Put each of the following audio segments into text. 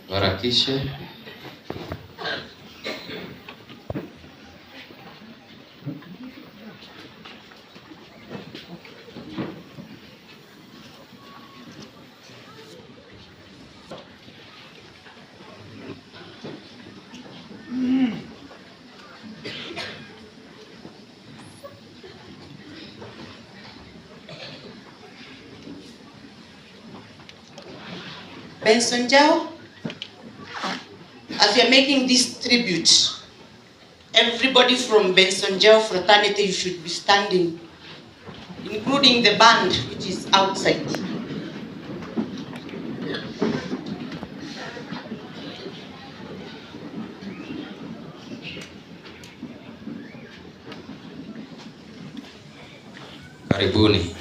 Harakishe. Benson Jao, as we are making this tribute, everybody from Benson Jao fraternity, you should be standing, including the band which is outside. Karibuni.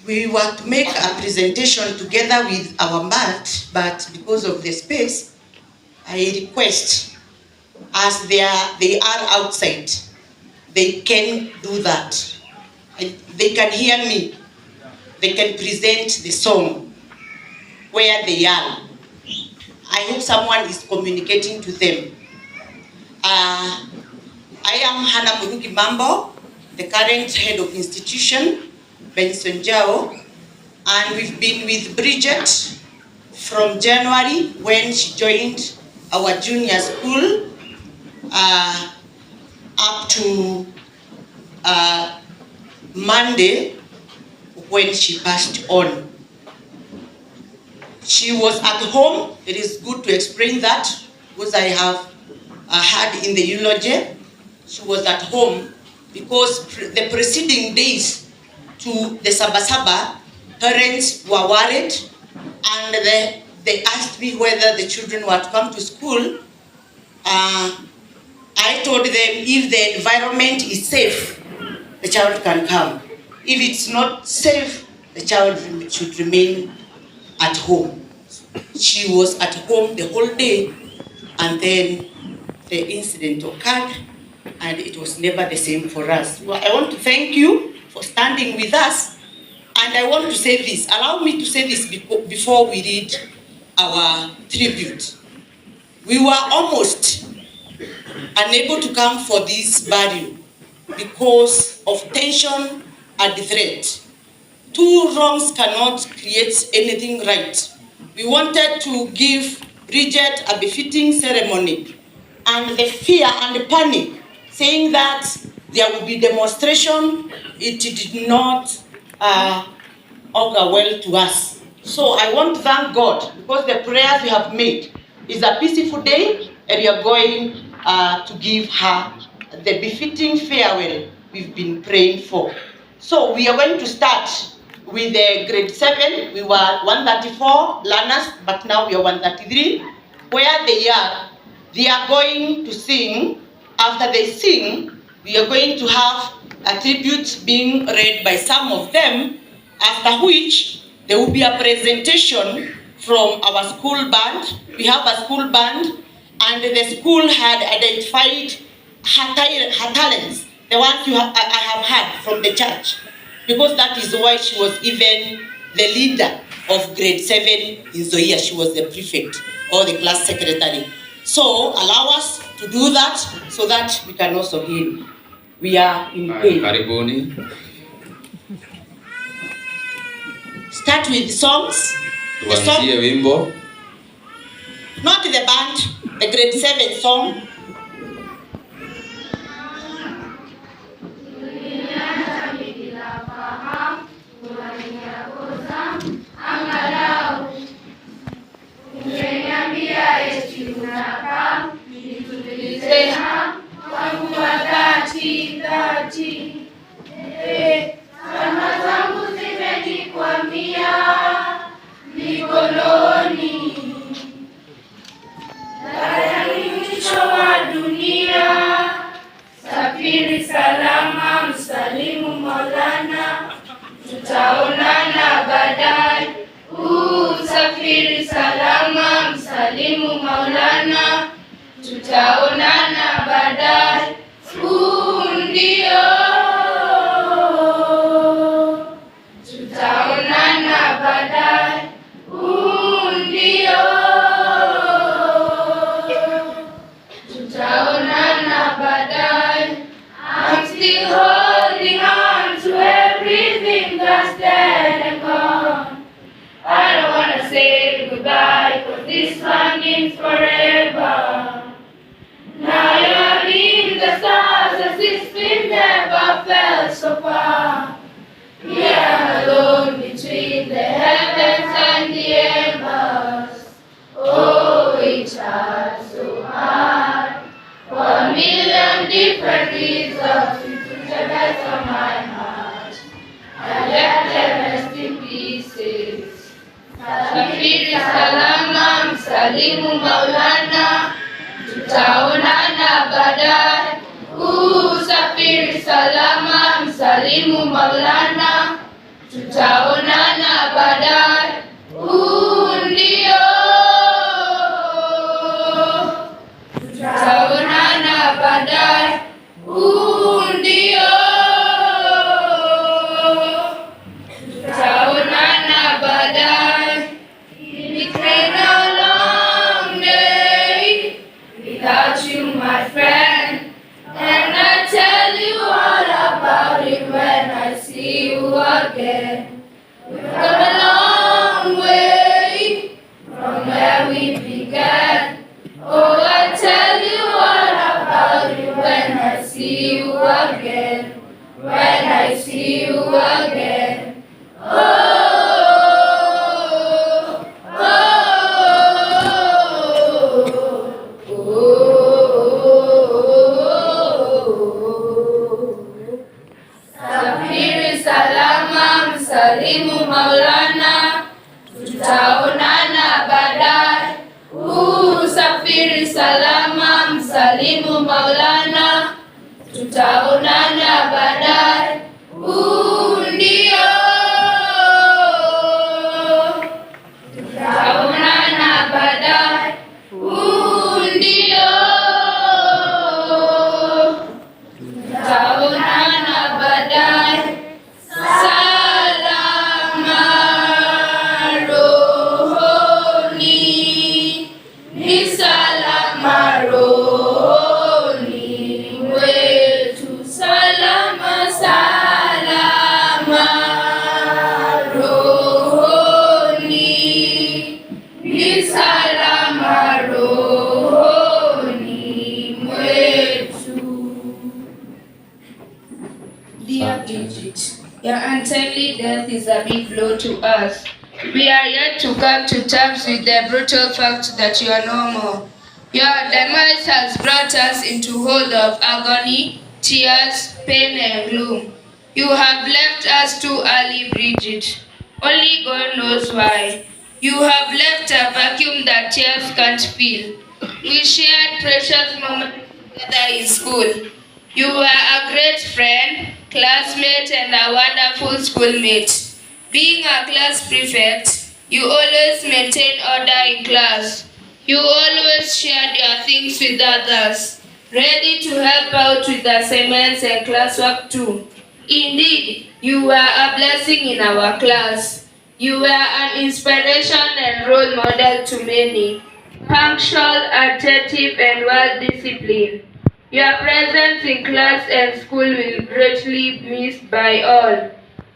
We were to make a presentation together with our band, but because of the space, I request, as they are outside, they can do that. They can hear me. They can present the song where they are. I hope someone is communicating to them. I am Hannah Murugi Mambo, the current head of institution, Benson Jao, and we've been with Bridget from January when she joined our junior school up to Monday when she passed on. She was at home. It is good to explain that because I have heard in the eulogy. She was at home because the preceding days to the Sabasaba, parents were worried and they asked me whether the children were to come to school. I told them if the environment is safe, the child can come. If it's not safe, the child should remain at home. She was at home the whole day, and then the incident occurred, and it was never the same for us. Well, I want to thank you for standing with us, and I want to say this. Allow me to say this before we read our tribute. We were almost unable to come for this burial because of tension and threat. Two wrongs cannot create anything right. We wanted to give Bridget a befitting ceremony, and the fear and the panic, saying that there will be demonstration, it did not augur well to us. So I want to thank God because the prayers we have made is a peaceful day, and we are going to give her the befitting farewell we've been praying for. So we are going to start with the grade 7. We were 134 learners, but now we are 133. Where they are going to sing. After they sing, we are going to have a tribute being read by some of them, after which there will be a presentation from our school band. We have a school band, and the school had identified her talents, the ones I have heard from the church, because that is why she was even the leader of grade 7 in Zoya. She was the prefect or the class secretary. So allow us to do that so that we can also hear. We are in pain. Karibuni. Start with the songs. Tuanzie wimbo. Not the band, the grade 7 song. Safiri salama, msalimu Maulana, tutaonana baadaye. Safiri salama, msalimu Maulana, tutaonana baadaye. Ndio we've never felt so far. We are alone between the heavens and the embers. Oh, it's hard, so hard. For a million different reasons, it took the best of my heart. I left them in pieces. Safiri salama, msalimu Maulana, tutaonana baadaye. Safiri salama, msalimu Maulana, tutaonana baadaye. Ndio, tutaonana baadaye. Ndio, tutaonana baadaye. It's been a long day without you, my friend. And I tell you all about it when I see you again. We've come a long way from where we began. Oh, I tell you all about it when I see you again. When I see you again. Oh. Salimu Maulana, tutaonana baadaye. Safiri salama, msalimu Maulana, tutaonana baadaye. Ndio, tutaonana baadaye. Ndio, tutaonana baadaye. Dear Bridget, your untimely death is a big blow to us. We are yet to come to terms with the brutal fact that you are no more. Your demise has brought us into hold of agony, tears, pain, and gloom. You have left us too early, Bridget. Only God knows why. You have left a vacuum that tears can't fill. We shared precious moments together in school. You were a great friend, classmate, and a wonderful schoolmate. Being a class prefect, you always maintained order in class. You always shared your things with others, ready to help out with assignments and classwork too. Indeed, you were a blessing in our class. You were an inspiration and role model to many, punctual, attentive, and well-disciplined. Your presence in class and school will be greatly missed by all.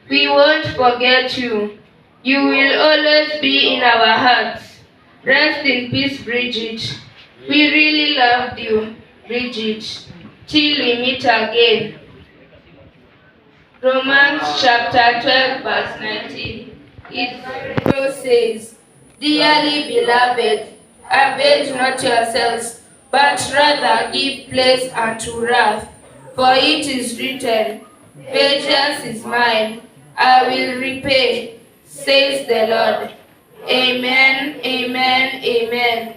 We won't forget you. You will always be in our hearts. Rest in peace, Bridget. We really loved you, Bridget. Till we meet again. Romans chapter 12, verse 19. It says, Dearly beloved, avenge not yourselves, but rather give place unto wrath. For it is written, Vengeance is mine, I will repay, says the Lord. Amen, amen, amen.